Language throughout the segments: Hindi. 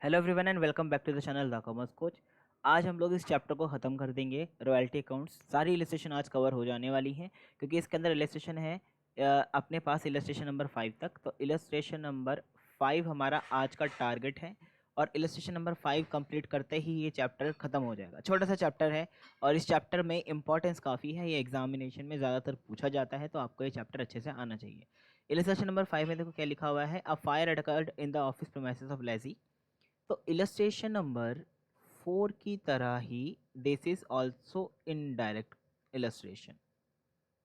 Hello everyone and welcome back to the channel the commerce coach. आज हम लोग इस चैप्टर को ख़त्म कर देंगे। रॉयल्टी अकाउंट्स सारी इलस्ट्रेशन आज कवर हो जाने वाली हैं क्योंकि इसके अंदर इलस्ट्रेशन है अपने पास इलस्ट्रेशन नंबर 5 तक। तो इलस्ट्रेशन नंबर 5 हमारा आज का टारगेट है और इलस्ट्रेशन नंबर 5 कंप्लीट करते ही ये चैप्टर ख़त्म हो जाएगा। छोटा सा चैप्टर है और इस चैप्टर में इंपॉर्टेंस काफ़ी है। ये एग्जामिनेशन में ज़्यादातर पूछा जाता है, तो आपको ये चैप्टर अच्छे से आना चाहिए। इलस्ट्रेशन नंबर 5 में देखो क्या लिखा हुआ है। A fire occurred in the office premises of लेजी। तो इलस्ट्रेशन नंबर 4 की तरह ही this is also indirect illustration.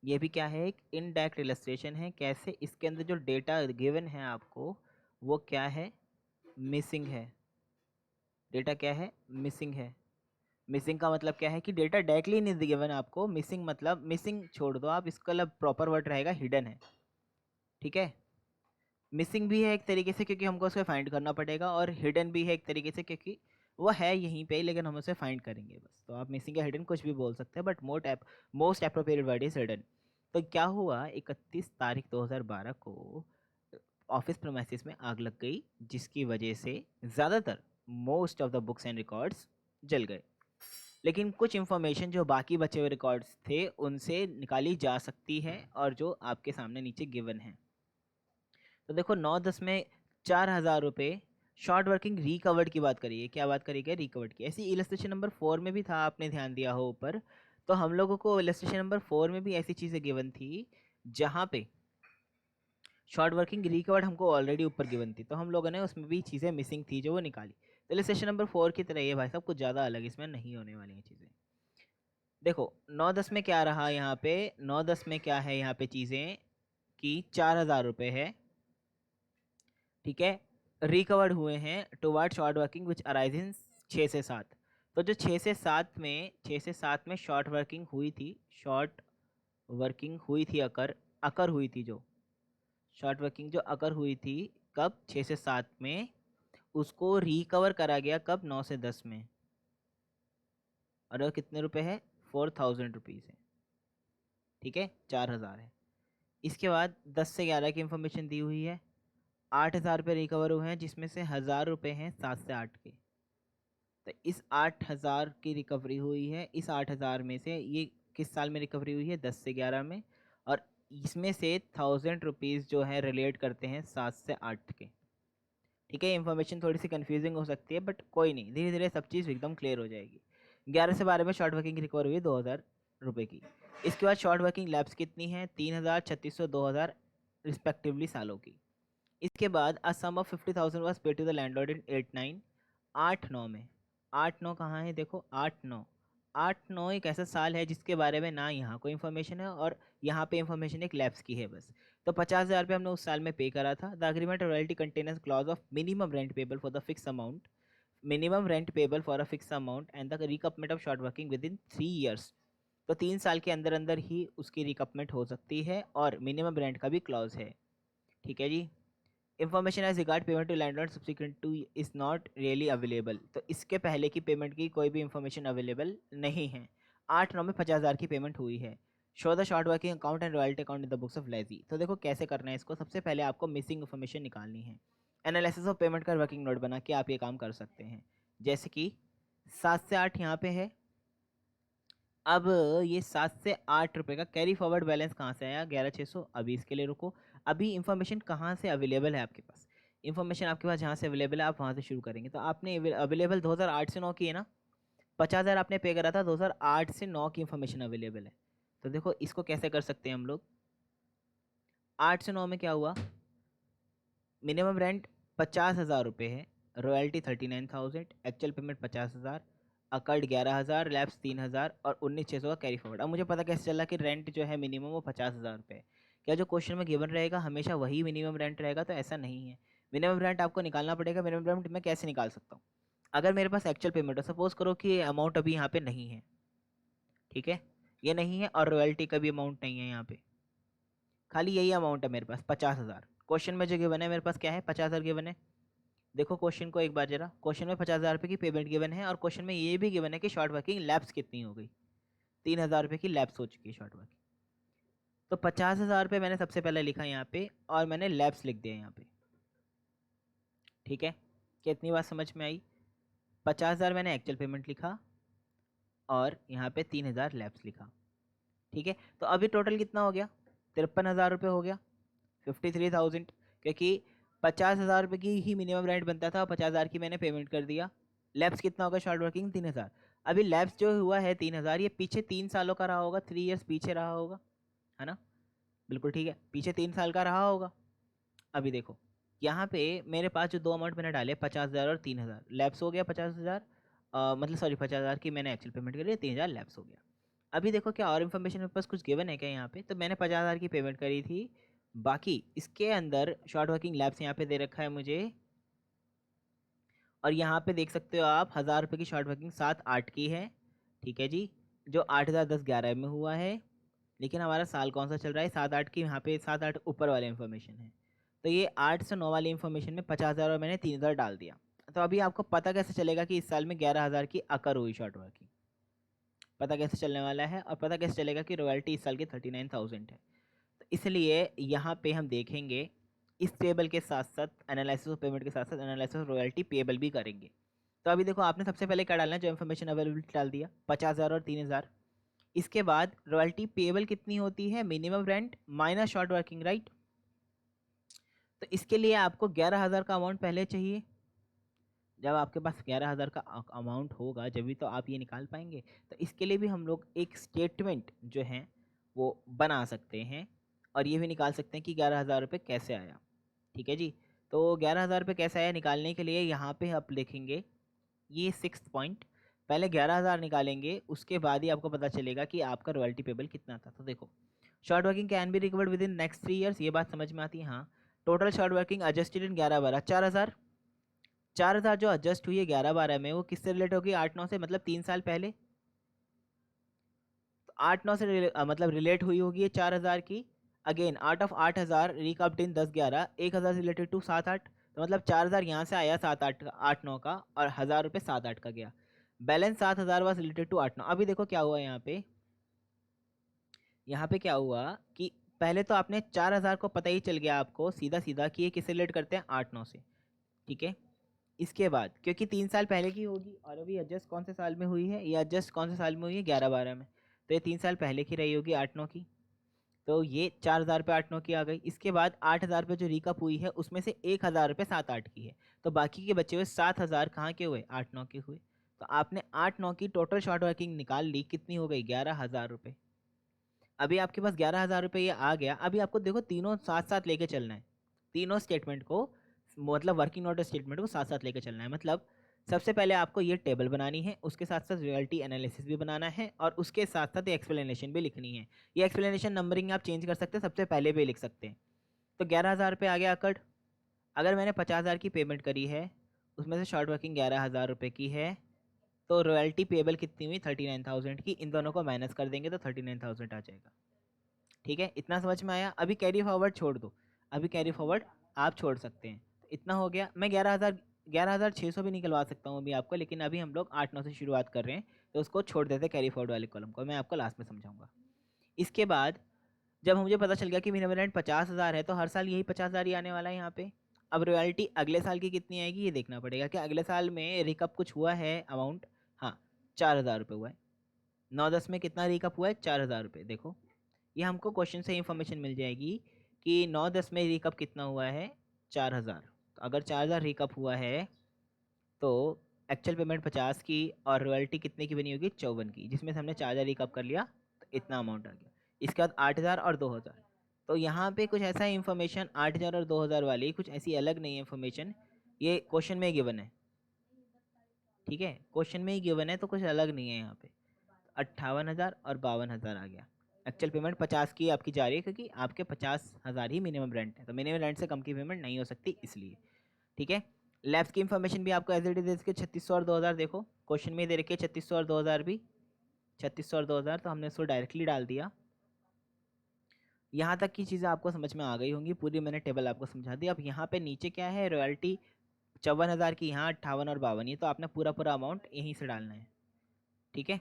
ये भी क्या है, एक इनडायरेक्ट इलस्ट्रेशन है। कैसे? इसके अंदर जो डेटा गिवन है आपको वो क्या है, मिसिंग है। डेटा क्या है, मिसिंग है। मिसिंग का मतलब क्या है कि डेटा डायरेक्टली नहीं गिवन आपको। मिसिंग मतलब, मिसिंग छोड़ दो आप, इसका मतलब प्रॉपर वर्ड रहेगा हिडन है। ठीक है, मिसिंग भी है एक तरीके से क्योंकि हमको उसे फाइंड करना पड़ेगा, और हिडन भी है एक तरीके से क्योंकि वो है यहीं पे लेकिन हम उसे फाइंड करेंगे बस। तो आप मिसिंग या हिडन कुछ भी बोल सकते हैं, but most appropriate word is hidden. तो क्या हुआ, 31 तारीख 2012 को ऑफिस प्रीमाइसेस में आग लग गई, जिसकी वजह से ज़्यादातर most of the books and records जल गए। लेकिन कुछ इन्फॉर्मेशन जो बाकी बचे हुए रिकॉर्ड्स थे उनसे निकाली जा सकती है, और जो आपके सामने नीचे गिवन है। तो देखो 9-10 में 4,000 रुपये शॉर्ट वर्किंग रिकवर्ड की बात करिए। क्या बात करिए? रिकवर्ड की। ऐसी इलस्ट्रेशन नंबर 4 में भी था, आपने ध्यान दिया हो ऊपर। तो हम लोगों को इलस्ट्रेशन नंबर 4 में भी ऐसी चीज़ें गिवन थी जहाँ पे शॉर्ट वर्किंग रिकवर्ड हमको ऑलरेडी ऊपर गिवन थी, तो हम लोगों ने उसमें भी चीज़ें मिसिंग थी जो वो निकाली। तो इलस्ट्रेशन नंबर 4 की तरह ये भाई साहब कुछ ज़्यादा अलग इसमें नहीं होने वाली हैं चीज़ें। देखो 9-10 में क्या रहा यहाँ पे, 9-10 में क्या है यहाँ पे चीज़ें कि 4,000 रुपये है। ठीक है, रिकवर्ड हुए हैं toward short working which arise in 6 से 7। तो जो 6 से 7 में शॉर्ट वर्किंग हुई थी, शॉर्ट वर्किंग हुई थी, अकर हुई थी, जो शॉर्ट वर्किंग जो अकर हुई थी कब, 6 से 7 में, उसको रिकवर करा गया कब, 9 से 10 में। और वो कितने रुपए है, 4,000 रुपीज़ है। ठीक है, 4,000 है। इसके बाद 10 से 11 की इंफॉर्मेशन दी हुई है। 8,000 रुपये रिकवर हुए हैं, जिसमें से 1,000 रुपये हैं 7 से 8 के। तो इस 8,000 की रिकवरी हुई है। इस 8,000 में से ये किस साल में रिकवरी हुई है, 10 से 11 में। और इसमें से 1,000 रुपीज़ जो है रिलेट करते हैं 7 से 8 के। ठीक है, इन्फॉर्मेशन थोड़ी सी कंफ्यूजिंग हो सकती है बट कोई नहीं, धीरे धीरे सब चीज़ एकदम क्लियर हो जाएगी। 11 से 12 में शॉर्ट वर्किंग रिकवर हुई 2,000 रुपये की। इसके बाद शॉर्ट वर्किंग लैब्स कितनी है, 3,000, 3,600, 2,000 रिस्पेक्टिवली सालों की। इसके बाद a sum of 50,000 was paid to the landlord in 8-9। 8-9 में, 8-9 कहाँ है, देखो 8-9, 8-9 एक ऐसा साल है जिसके बारे में ना यहाँ कोई इन्फॉर्मेशन है और यहाँ पे इन्फॉर्मेशन एक लैब्स की है बस। तो 50,000 रुपये हमने उस साल में पे करा था। The agreement royalty contains clause of minimum rent payable for the fix amount, minimum rent payable for a fix amount and the recoupment of short working with in 3 years. तो 3 साल के अंदर अंदर ही उसकी रिकपमेंट हो सकती है और मिनिमम रेंट का भी क्लॉज है। ठीक है जी। Information as regard payment to landlord subsequent to is not really available. तो इसके पहले की पेमेंट की कोई भी इन्फॉर्मेशन अवेलेबल नहीं है। 8-9 में 50,000 की पेमेंट हुई है। Show the short working account and royalty account in the books of लेजी। तो देखो कैसे करना है इसको। सबसे पहले आपको मिसिंग इन्फॉर्मेशन निकालनी है। एनालिसिस ऑफ पेमेंट का वर्किंग नोट बना के आप ये काम कर सकते हैं। जैसे कि 7 से 8 यहाँ पे है। अब ये 7 से 8 रुपये का कैरी फॉरवर्ड बैलेंस कहाँ से आया, 11,600। अभी इसके लिए रुको, अभी इन्फॉर्मेशन कहाँ से अवेलेबल है आपके पास। इन्फॉर्मेशन आपके पास जहाँ से अवेलेबल है आप वहाँ से शुरू करेंगे। तो आपने अवेलेबल 2008 से 9 की है ना, 50,000 आपने पे करा था, 2008 से 9 की इन्फॉर्मेशन अवेलेबल है। तो देखो इसको कैसे कर सकते हैं हम लोग। 8 से 9 में क्या हुआ, मिनिमम रेंट 50,000 रुपये है, royalty 39,000, actual payment 50,000, occurred 11,000, labs 3,000 और 19,600 का कैरी फॉरवर्ड। अब मुझे पता कैसे चला कि रेंट जो है मिनिमम वो 50,000 रुपये है। क्या जो क्वेश्चन में गिवन रहेगा हमेशा वही मिनिमम रेंट रहेगा? तो ऐसा नहीं है। मिनिमम रेंट आपको निकालना पड़ेगा। मिनिमम रेंट मैं कैसे निकाल सकता हूँ, अगर मेरे पास एक्चुअल पेमेंट हो, सपोज करो कि अमाउंट अभी यहाँ पे नहीं है। ठीक है, ये नहीं है और रॉयल्टी का भी अमाउंट नहीं है यहाँ पे, खाली यही अमाउंट है मेरे पास 50,000। क्वेश्चन में जो गिवन है मेरे पास क्या है, 50,000 गिवन है। देखो क्वेश्चन को एक बार जरा, क्वेश्चन में 50,000 रुपये की पेमेंट गिवन है और क्वेश्चन में ये भी गिवन है कि शॉर्ट वर्किंग लैब्स कितनी हो गई, 3,000 रुपये की लैब्स हो चुकी है शॉर्ट वर्किंग। तो 50,000 रुपये मैंने सबसे पहले लिखा यहाँ पे और मैंने लैब्स लिख दिया यहाँ पे। ठीक है, कितनी बात समझ में आई? 50,000 मैंने एक्चुअल पेमेंट लिखा और यहाँ पे 3,000 लैप्स लिखा। ठीक है, तो अभी टोटल कितना हो गया? 53,000 रुपये हो गया, 53,000, क्योंकि 50,000 रुपये की ही मिनिमम रेंट बनता था और 50,000 की मैंने पेमेंट कर दिया। लैब्स कितना होगा शॉर्ट वर्किंग? 3,000। अभी लैब्स जो हुआ है 3,000, ये पीछे 3 सालों का रहा होगा, 3 ईयर्स पीछे रहा होगा, है ना? बिल्कुल ठीक है, पीछे 3 साल का रहा होगा। अभी देखो यहाँ पे मेरे पास जो दो अमाउंट मैंने डाले 50,000 और 3,000, लैब्स हो गया 50,000, मतलब सॉरी 50,000 की मैंने एक्चुअल पेमेंट करी है, 3,000 लैब्स हो गया। अभी देखो क्या और इन्फॉर्मेशन मेरे पास कुछ गिवन है क्या यहाँ पे? तो मैंने 50,000 की पेमेंट करी थी, बाकी इसके अंदर शॉर्ट वर्किंग लैब्स यहाँ पे दे रखा है मुझे, और यहाँ पे देख सकते हो आप 1,000 रुपये की शॉर्ट वर्किंग 7-8 की है। ठीक है जी, जो 8,010-11 में हुआ है, लेकिन हमारा साल कौन सा चल रहा है? 7-8 की, यहाँ पे 7-8 ऊपर वाले इन्फॉर्मेशन है, तो ये 8 से 9 वाली इन्फॉर्मेशन में 50,000 और मैंने 3,000 डाल दिया। तो अभी आपको पता कैसे चलेगा कि इस साल में 11,000 की अकर हुई शॉर्ट वर्किंग? पता कैसे चलने वाला है, और पता कैसे चलेगा कि रॉयल्टी इस साल की 39,000 है? तो इसलिए यहाँ पे हम देखेंगे इस टेबल के साथ साथ एनालिसिस ऑफ पेमेंट के साथ साथ एनालिसिस ऑफ रॉयल्टी पेबल भी करेंगे। तो अभी देखो आपने सबसे पहले क्या डालना है, जो इन्फॉर्मेशन अवेलेबिलिटी डाल दिया 50,000 और 3,000। इसके बाद रॉयल्टी पेबल कितनी होती है? Minimum rent minus short working, right? तो इसके लिए आपको 11,000 का अमाउंट पहले चाहिए। जब आपके पास 11,000 का अमाउंट होगा जब भी तो आप ये निकाल पाएंगे। तो इसके लिए भी हम लोग एक स्टेटमेंट जो है वो बना सकते हैं और ये भी निकाल सकते हैं कि 11,000 रुपये कैसे आया। ठीक है जी, तो 11,000 रुपये कैसे आया निकालने के लिए यहाँ पे आप लिखेंगे ये 6th पॉइंट, पहले 11,000 निकालेंगे, उसके बाद ही आपको पता चलेगा कि आपका रॉयल्टी पेबल कितना था। तो देखो short working can be recovered with in next 3 years, ये बात समझ में आती है? हाँ। Total short working adjusted in 11-12 4,000। 4,000 जो एडजस्ट हुई है 11-12 में, वो किससे रिलेट होगी? 8-9 से, मतलब 3 साल पहले। तो 8-9 से मतलब रिलेट हुई होगी ये 4,000 की। Again out of 8,000 recouped in 10-11, 1,000 related to 7-8, तो मतलब 4,000 यहाँ से आया 7-8 8-9 का, और 1,000 रुपये 7-8 का गया। Balance 7,000 was related to 8-9। अभी देखो क्या हुआ यहाँ पे, यहाँ पे क्या हुआ कि पहले तो आपने 4,000 को पता ही चल गया आपको सीधा सीधा कि ये किससे रिलेट करते हैं? 8-9 से। ठीक है, इसके बाद क्योंकि 3 साल पहले की होगी और अभी एडजस्ट कौन से साल में हुई है? ये एडजस्ट कौन से साल में हुई है? 11-12 में, तो ये 3 साल पहले की रही होगी 8-9 की। तो ये 4,000 रुपये 8-9 की आ गई। इसके बाद 8,000 रुपये जो रिकअप हुई है उसमें से 1,000 रुपये 7-8 की है, तो बाकी के बचे हुए 7,000 कहाँ के हुए? 8-9 के हुए। तो आपने 8-9 की टोटल शॉर्ट वर्किंग निकाल ली, कितनी हो गई? 11,000 रुपये। अभी आपके पास 11,000 रुपये ये आ गया। अभी आपको देखो तीनों साथ साथ लेके चलना है, तीनों स्टेटमेंट को, मतलब वर्किंग नोट स्टेटमेंट को साथ साथ लेके चलना है। मतलब सबसे पहले आपको ये टेबल बनानी है, उसके साथ साथ रियलिटी एनालिसिस भी बनाना है, और उसके साथ साथ एक्सप्लेनेशन भी लिखनी है। ये एक्सप्लेनेशन नंबरिंग आप चेंज कर सकते हैं, सबसे पहले भी लिख सकते हैं। तो 11,000 रुपये आ गया अकड़। अगर मैंने 50,000 की पेमेंट करी है, उसमें से शॉर्ट वर्किंग 11,000 रुपये की है, तो रॉयल्टी पेबल कितनी हुई? 39,000 की। इन दोनों को माइनस कर देंगे तो 39,000 आ जाएगा। ठीक है, इतना समझ में आया? अभी कैरी फॉरवर्ड छोड़ दो, अभी कैरी फॉरवर्ड आप छोड़ सकते हैं। तो इतना हो गया। मैं 11,600 भी निकलवा सकता हूँ अभी आपको, लेकिन अभी हम लोग 8-9 से शुरुआत कर रहे हैं, तो उसको छोड़ देते हैं कैरी फॉरवर्ड वाले कॉलम को, मैं आपको लास्ट में समझाऊंगा। इसके बाद जब मुझे पता चल गया कि मिनिमम रेंट 50,000 है, तो हर साल यही 50,000 ही आने वाला है यहाँ पे। अब रॉयल्टी अगले साल की कितनी आएगी ये देखना पड़ेगा कि अगले साल में रिकअप कुछ हुआ है अमाउंट। हाँ, 4,000 रुपये हुआ है। 9-10 में कितना रिकअप हुआ है? 4,000 रुपये। देखो ये हमको क्वेश्चन से इंफॉर्मेशन मिल जाएगी कि 9-10 में रिकअप कितना हुआ है? 4,000। तो अगर 4,000 रिकअप हुआ है तो एक्चुअल पेमेंट 50 की और रॉयल्टी कितने की बनी होगी? 54 की, जिसमें से हमने 4,000 रिकअप कर लिया, तो इतना अमाउंट आ गया। इसके बाद 8,000 और 2,000, तो यहाँ पे कुछ ऐसा इंफॉर्मेशन 8,000 और 2,000 वाली कुछ ऐसी अलग नहीं है इंफॉर्मेशन, ये क्वेश्चन में गिवन है। ठीक है, क्वेश्चन में ही गिवन है, तो कुछ अलग नहीं है यहाँ पे। 58,000 और 52,000 आ गया। एक्चुअल पेमेंट 50 की आपकी जा रही है क्योंकि आपके 50,000 ही मिनिमम रेंट है, तो मिनिमम रेंट से कम की पेमेंट नहीं हो सकती इसलिए। ठीक है, लैब्स की इन्फॉर्मेशन भी आपको एज इट इज दे रखी है 3600 और 2,000। देखो क्वेश्चन में दे रखी है 3600 और 2,000 भी, 3600 और 2,000, तो हमने उसको डायरेक्टली डाल दिया। यहाँ तक की चीज़ें आपको समझ में आ गई होंगी, पूरी मैंने टेबल आपको समझा दी। अब यहाँ पे नीचे क्या है? रॉयल्टी 54,000 की, यहाँ 58 और 52, ये तो आपने पूरा पूरा अमाउंट यहीं से डालना है। ठीक है,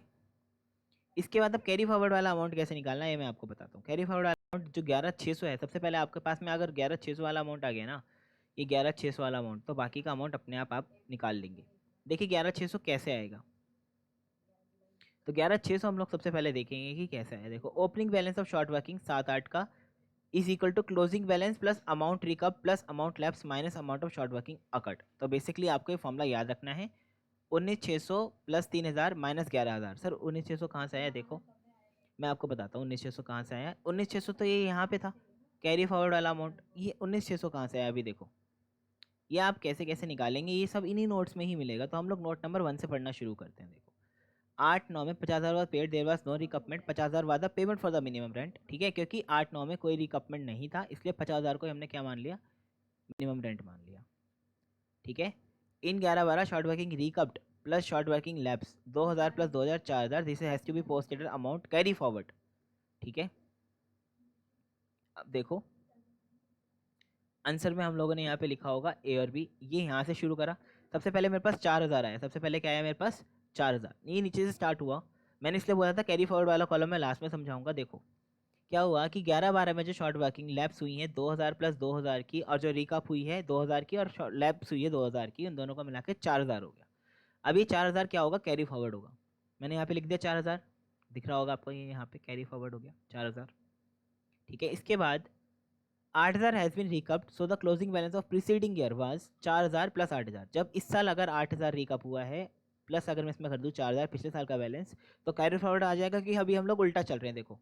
इसके बाद अब कैरी फॉरवर्ड वाला अमाउंट कैसे निकालना है ये मैं आपको बताता हूँ। कैरी फॉरवर्ड वाला अमाउंट जो 11,600 है, सबसे पहले आपके पास में अगर 11,600 वाला अमाउंट आ गया ना, ये 11,600 वाला अमाउंट, तो बाकी का अमाउंट अपने आप निकाल लेंगे। देखिए 11,600 कैसे आएगा, तो 11,600 हम लोग सबसे पहले देखेंगे कि कैसे है। देखो opening balance of short working 7-8 का is equal to closing balance plus amount recoup plus amount lapse minus amount of short working accrued. तो बेसिकली आपको ये फॉर्मूला याद रखना है, 19,600 प्लस 3,000 माइनस 11,000। सर 19,600 कहाँ से आया, देखो मैं आपको बताता हूँ 19,600 कहाँ से आया। 19,600 तो ये यहाँ पे था कैरी फॉरवर्ड वाला अमाउंट, ये 19,600 कहाँ से आया अभी देखो। ये आप कैसे कैसे निकालेंगे, ये सब इन्हीं नोट्स में ही मिलेगा। तो हम लोग नोट नंबर 1 से पढ़ना शुरू करते हैं। देखो 8-9 में 50,000 was paid, there was no recoupment, 50,000 वादा payment for the minimum rent. ठीक है, क्योंकि 8-9 में कोई रिकपमेंट नहीं था, इसलिए 50,000 को हमने क्या मान लिया, मिनिमम रेंट मान लिया। ठीक है, in 11-12 short working recouped plus short working lapse 2,000 plus 2,000 4,000, this has to be posted amount carry forward. ठीक है, अब देखो आंसर में हम लोगों ने यहाँ पे लिखा होगा ए और बी, ये यहाँ से शुरू करा। सबसे पहले मेरे पास 4,000 आया, सबसे पहले क्या आया मेरे पास 4,000, ये नीचे से स्टार्ट हुआ। मैंने इसलिए बोला था कैरी फॉरवर्ड वाला कॉलम मैं लास्ट में समझाऊंगा। देखो क्या हुआ कि 11-12 में जो शॉर्ट वर्किंग लैब्स हुई हैं 2,000 प्लस 2,000 की, और जो रिकअप हुई है 2,000 की, और लैब्स हुई है 2,000 की, उन दोनों को मिला के 4,000 हो गया। अब ये 4,000 क्या होगा, कैरी फॉरवर्ड होगा। मैंने यहाँ पे लिख दिया 4,000, दिख रहा होगा आपको, ये यहाँ पे कैरी फॉरवर्ड हो गया 4,000। ठीक है, इसके बाद 8,000 has been recouped, so the closing balance of preceding year was 4,000 plus 8,000। जब इस साल अगर 8,000 रिकअप हुआ है प्लस अगर मैं इसमें कर दूँ 4,000 पिछले साल का बैलेंस, तो कैरी फॉरवर्ड आ जाएगा कि अभी हम लोग उल्टा चल रहे हैं। देखो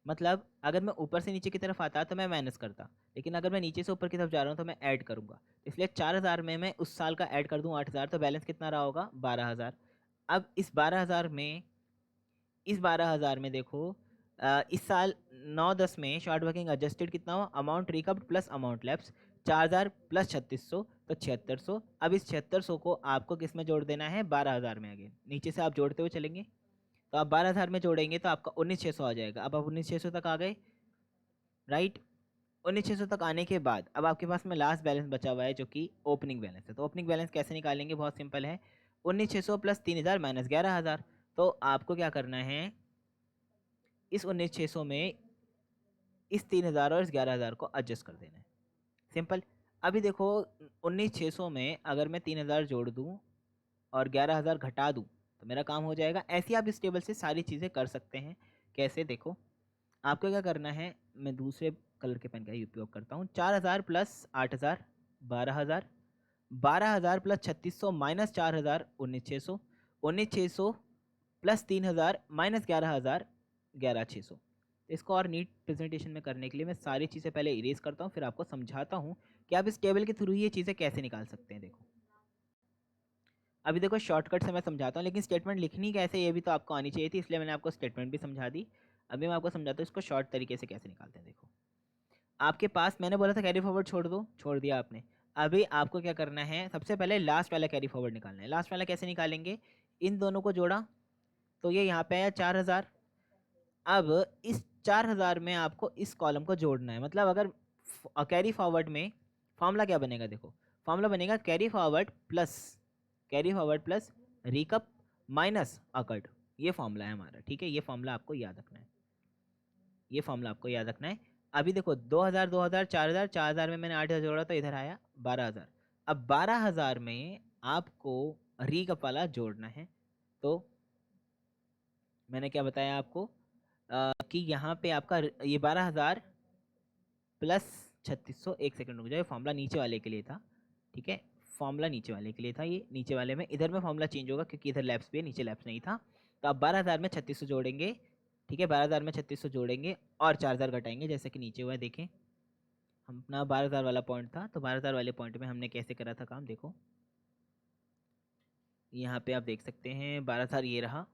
मतलब अगर मैं ऊपर से नीचे की तरफ आता तो मैं माइनस करता, लेकिन अगर मैं नीचे से ऊपर की तरफ जा रहा हूँ तो मैं ऐड करूँगा। इसलिए 4,000 में मैं उस साल का ऐड कर दूँ 8,000, तो बैलेंस कितना रहा होगा 12,000। अब इस 12,000 में देखो इस साल 9-10 में शॉर्ट वर्किंग एडजस्टेड कितना हुआ, amount recouped plus amount lapse 4,000 plus 3,600 तो 7,600। अब इस 7,600 को आपको किस में जोड़ देना है, 12,000 में। आगे नीचे से आप जोड़ते हुए चलेंगे, तो आप 12,000 में जोड़ेंगे तो आपका 19,600 आ जाएगा। अब आप 19,600 तक आ गए, राइट। 19,600 तक आने के बाद अब आपके पास में लास्ट बैलेंस बचा हुआ है जो कि ओपनिंग बैलेंस है। तो ओपनिंग बैलेंस कैसे निकालेंगे, बहुत सिंपल है, 19,600 प्लस 3,000 माइनस 11,000। तो आपको क्या करना है, इस 19,600 में इस 3,000 और इस 11,000 को एडजस्ट कर देना है, सिंपल। अभी देखो 19,600 में अगर मैं 3,000 जोड़ दूँ और 11,000 घटा दूँ तो मेरा काम हो जाएगा। ऐसे ही आप इस टेबल से सारी चीज़ें कर सकते हैं। कैसे, देखो आपको क्या करना है, मैं दूसरे कलर के पेन का ही उपयोग करता हूँ। 4,000 plus 8,000 12,000, 12,000 plus 3,600 minus 4,000 19,600, 19,600 plus 3,000 minus 11,000 11,600। इसको और नीट प्रेजेंटेशन में करने के लिए मैं सारी चीज़ें पहले इरेज करता हूँ, फिर आपको समझाता हूँ कि आप इस टेबल के थ्रू ये चीज़ें कैसे निकाल सकते हैं। देखो अभी देखो शॉर्टकट से मैं समझाता हूँ, लेकिन स्टेटमेंट लिखनी कैसे ये भी तो आपको आनी चाहिए थी, इसलिए मैंने आपको स्टेटमेंट भी समझा दी। अभी मैं आपको समझाता हूँ इसको शॉर्ट तरीके से कैसे निकालते हैं। देखो आपके पास मैंने बोला था कैरी फॉरवर्ड छोड़ दो, छोड़ दिया आपने। अभी आपको क्या करना है, सबसे पहले लास्ट वाला कैरी फॉरवर्ड निकालना है। लास्ट वाला कैसे निकालेंगे, इन दोनों को जोड़ा तो ये यहाँ पे आया 4,000। अब इस 4,000 में आपको इस कॉलम को जोड़ना है। मतलब अगर कैरी फॉरवर्ड में फॉर्मूला क्या बनेगा, देखो फॉर्मूला बनेगा कैरी फॉरवर्ड प्लस रिकअप माइनस अकट, ये फॉर्मूला है हमारा। ठीक है, ये फॉर्मूला आपको याद रखना है, ये फॉर्मूला आपको याद रखना है। अभी देखो 2,000 2,000 4,000, 4,000 में मैंने 8,000 जोड़ा तो इधर आया 12,000। अब 12,000 में आपको रिकअप वाला जोड़ना है। तो मैंने क्या बताया आपको कि यहाँ पे आपका ये 12,000 प्लस 3,600, एक सेकंड रुक जाए, फॉर्मूला नीचे वाले के लिए था। ठीक है, फॉर्मूला नीचे वाले के लिए था, ये नीचे वाले में, इधर में फॉर्मूला चेंज होगा क्योंकि इधर लैप्स भी है, नीचे लैप्स नहीं था। तो आप 12,000 में 3,600 जोड़ेंगे। ठीक है, 12,000 में 3,600 जोड़ेंगे और 4,000 घटाएंगे, जैसे कि नीचे हुआ है। देखें हम अपना 12,000 वाला पॉइंट था, तो 12,000 वाले पॉइंट में हमने कैसे करा था काम, देखो यहाँ पे आप देख सकते हैं 12,000 ये रहा,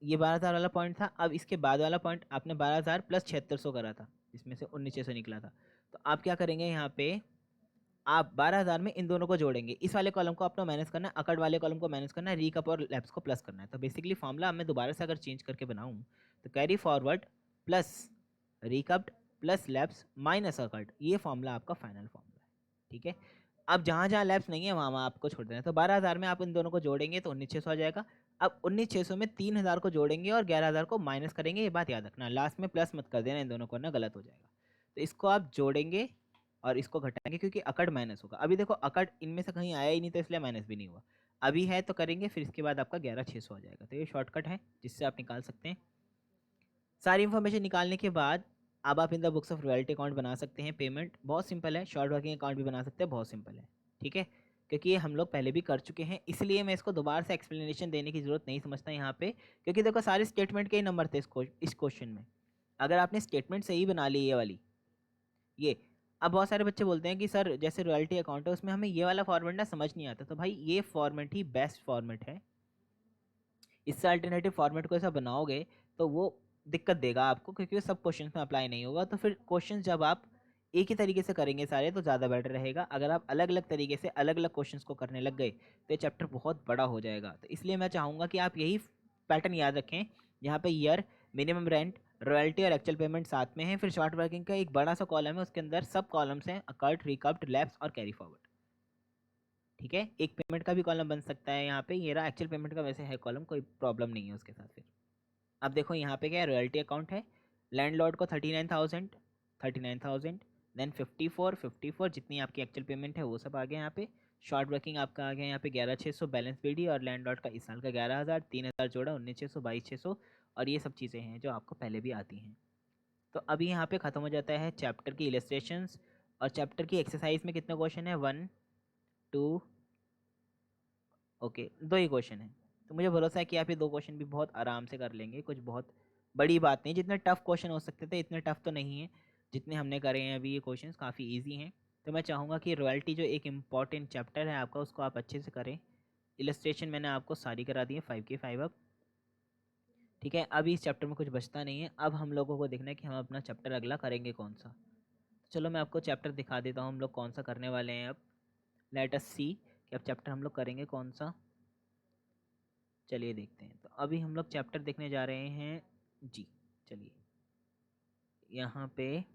ये 12,000 वाला पॉइंट था। अब इसके बाद वाला पॉइंट आपने 12,000 प्लस 7,600 करा था, जिसमें से 19,600 निकला था। तो आप क्या करेंगे, यहाँ पे आप 12,000 में इन दोनों को जोड़ेंगे। इस वाले कॉलम को आपको माइनस करना है, अकड़ वाले कॉलम को माइनस करना है, रिकअप और लैप्स को प्लस करना है। तो बेसिकली फॉर्मूला मैं दोबारा से अगर चेंज करके बनाऊँ तो carry forward plus recouped plus lapse minus accrued, ये फॉर्मूला आपका फाइनल फॉर्मूला है। ठीक है, अब जहाँ जहाँ लैप्स नहीं है वहाँ वहाँ आपको छोड़ देना है। तो 12,000 में आप इन दोनों को जोड़ेंगे तो 19,600 आ जाएगा। अब 19,600 में 3,000 को जोड़ेंगे और 11,000 को माइनस करेंगे, ये बात याद रखना, लास्ट में प्लस मत कर देना, इन दोनों को ना गलत हो जाएगा। तो इसको आप जोड़ेंगे और इसको घटाएंगे क्योंकि अकड़ माइनस होगा। अभी देखो अकड़ इनमें से कहीं आया ही नहीं तो इसलिए माइनस भी नहीं हुआ, अभी है तो करेंगे, फिर इसके बाद आपका 11,600 आ जाएगा। तो ये शॉर्टकट है जिससे आप निकाल सकते हैं। सारी इन्फॉर्मेशन निकालने के बाद अब आप in the books of royalty account बना सकते हैं। पेमेंट बहुत सिंपल है, शॉर्ट वर्किंग अकाउंट भी बना सकते हैं, बहुत सिंपल है, ठीक है, क्योंकि ये हम लोग पहले भी कर चुके हैं, इसलिए मैं इसको दोबारा से एक्सप्लेनेशन देने की ज़रूरत नहीं समझता यहाँ पे, क्योंकि देखो सारे स्टेटमेंट के ही नंबर थे इस क्वेश्चन में। अगर आपने स्टेटमेंट सही बना ली ये वाली, ये अब बहुत सारे बच्चे बोलते हैं कि सर जैसे रॉयल्टी अकाउंट है उसमें हमें ये वाला फॉर्मेट ना समझ नहीं आता, तो भाई ये फॉर्मेट ही बेस्ट फॉर्मेट है। इससे अल्टरनेटिव फॉर्मेट को ऐसा बनाओगे तो वो दिक्कत देगा आपको, क्योंकि वो सब क्वेश्चन में अप्लाई नहीं होगा। तो फिर क्वेश्चन जब आप एक ही तरीके से करेंगे सारे तो ज़्यादा बेटर रहेगा। अगर आप अलग अलग तरीके से अलग अलग क्वेश्चंस को करने लग गए तो ये चैप्टर बहुत बड़ा हो जाएगा। तो इसलिए मैं चाहूँगा कि आप यही पैटर्न याद रखें, यहाँ पे ईयर, मिनिमम रेंट, रॉयल्टी और एक्चुअल पेमेंट साथ में है, फिर शॉर्ट वर्किंग का एक बड़ा सा कॉलम है, उसके अंदर सब कॉलम्स हैं, अकर्ड, रिकप्ड, लैप्स और कैरी फॉरवर्ड, ठीक है। एक पेमेंट का भी कॉलम बन सकता है यहाँ पे, ये रहा एक्चुअल पेमेंट का वैसे है कॉलम, कोई प्रॉब्लम नहीं है उसके साथ। फिर अब देखो यहाँ पे क्या है, रॉयल्टी अकाउंट है, लैंडलॉर्ड को 39,000 देन 54 जितनी आपकी एक्चुअल पेमेंट है वो सब आ गया यहाँ पे। शॉर्ट वर्किंग आपका आ गया यहाँ पे 11,600, बैलेंस बीडी और लैंडलॉर्ड का इस साल का 11,000, 3,000 जोड़ा 19,600, 22,600, और ये सब चीज़ें हैं जो आपको पहले भी आती हैं। तो अभी यहाँ पे ख़त्म हो जाता है चैप्टर की इलस्ट्रेशंस। और चैप्टर की एक्सरसाइज में कितने क्वेश्चन है, 1 2, ओके 2 ही क्वेश्चन है। तो मुझे भरोसा है कि आप ये 2 क्वेश्चन भी बहुत आराम से कर लेंगे, कुछ बहुत बड़ी बात नहीं। जितने टफ क्वेश्चन हो सकते थे इतने टफ तो नहीं है जितने हमने करे हैं अभी, ये क्वेश्चंस काफ़ी इजी हैं। तो मैं चाहूँगा कि रॉयल्टी जो एक इम्पॉर्टेंट चैप्टर है आपका उसको आप अच्छे से करें। इलस्ट्रेशन मैंने आपको सारी करा दी है 5 के 5 अब, ठीक है। अभी इस चैप्टर में कुछ बचता नहीं है, अब हम लोगों को देखना है कि हम अपना चैप्टर अगला करेंगे कौन सा। तो चलो मैं आपको चैप्टर दिखा देता हूँ हम लोग कौन सा करने वाले हैं अब। लेट अस सी कि अब चैप्टर हम लोग करेंगे कौन सा। चलिए देखते हैं। तो अभी हम लोग चैप्टर देखने जा रहे हैं जी। चलिए यहाँ पे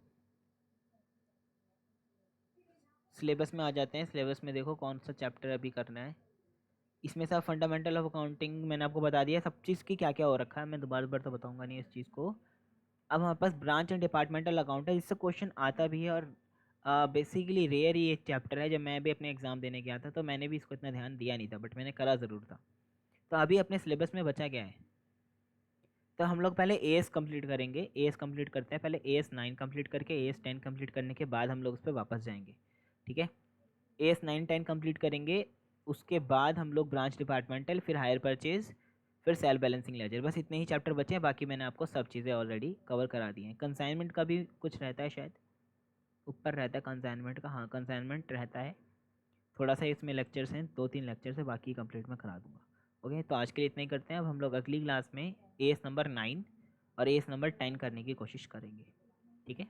सिलेबस में आ जाते हैं। सिलेबस में देखो कौन सा चैप्टर अभी करना है। इसमें सब फंडामेंटल ऑफ अकाउंटिंग मैंने आपको बता दिया, सब चीज़ की क्या क्या हो रखा है, मैं दोबारा बार तो बताऊंगा नहीं इस चीज़ को। अब हमारे पास ब्रांच एंड डिपार्टमेंटल अकाउंट है, जिससे क्वेश्चन आता भी है और बेसिकली रेयर ही एक चैप्टर है। जब मैं भी अपने एग्ज़ाम देने गया था तो मैंने भी इसको इतना ध्यान दिया नहीं था, बट मैंने करा ज़रूर था। तो अभी अपने सिलेबस में बचा क्या है, तो हम लोग पहले एएस कंप्लीट करेंगे। एएस कंप्लीट करते हैं पहले, एएस 9 कंप्लीट करके एएस 10 कंप्लीट करने के बाद हम लोग उस पर वापस जाएंगे, ठीक है। एएस 9 10 कंप्लीट करेंगे, उसके बाद हम लोग ब्रांच डिपार्टमेंटल, फिर हायर परचेज, फिर सेल बैलेंसिंग लेजर। बस इतने ही चैप्टर बचे हैं, बाकी मैंने आपको सब चीज़ें ऑलरेडी कवर करा दी हैं। कंसाइनमेंट का भी कुछ रहता है शायद, ऊपर रहता है कंसाइनमेंट का, हाँ कंसाइनमेंट रहता है थोड़ा सा, इसमें लेक्चर्स हैं 2-3 लेक्चर से, बाकी कंप्लीट मैं करा दूँगा। ओके, तो आज के लिए इतना ही करते हैं। अब हम लोग अगली क्लास में एएस नंबर 9 और एएस नंबर 10 करने की कोशिश करेंगे, ठीक है।